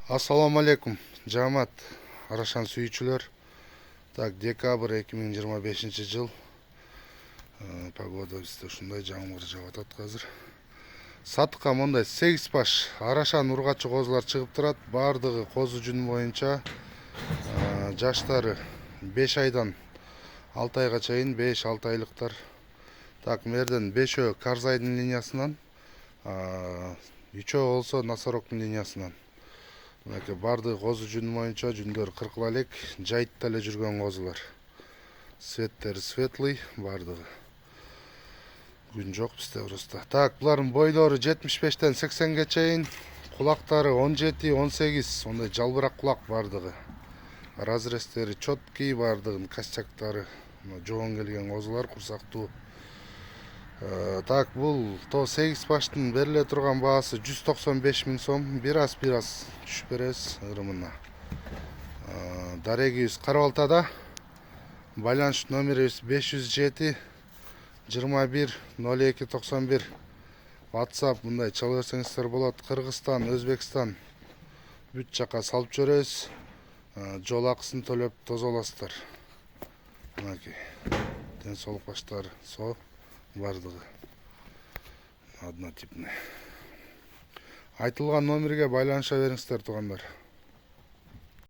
Ассаламу алейкум, жамат арашан сүйүүчүлөр. Так, декабрь 2025 жыл. Погода бизде ушундай, жамгыр жаап атат азыр. Сатыкка мондай 8 баш арашан ургачы козулар чыгып турат. Бардыгы козу жүн боюнча. Жаштары 5 айдан 6 айга чейин, 5-6 айлыктар. Так, мерден 5өө Карзайдын линиясынан, 3өө болсо Носорогдун линиясынан. Мынакей бардыгы козу жүн боюнча, жүндөр кыркыла элек, жайытта эле жүргөн козулар. Светтери светлый бардыгы. Күн жок бизде просто. Так, булардын бойлору 75-тен 80ге чейин, кулактары 17-18, ондай жалбырак кулак бардыгы. Разрестери чоткий бардыгын, костяктары жоон келген козулар, курсактуу. Так, бул то 8 баштын бериле турган баасы 195 000 сом. Бир аз түшүп беребиз ырымына. Дарегибиз Карабалтада. Байланыш номерибиз 507 21 02 91. WhatsApp мындай чала берсеңиздер болот. Кыргызстан, Өзбекстан бүт жака салып жиберебиз. Жол акысын төлөп тозоласыздар. Мынакей ден соолук баштары со бардыгы однотипный. Айтылган номерге байланыша бериңиздер, туугандар.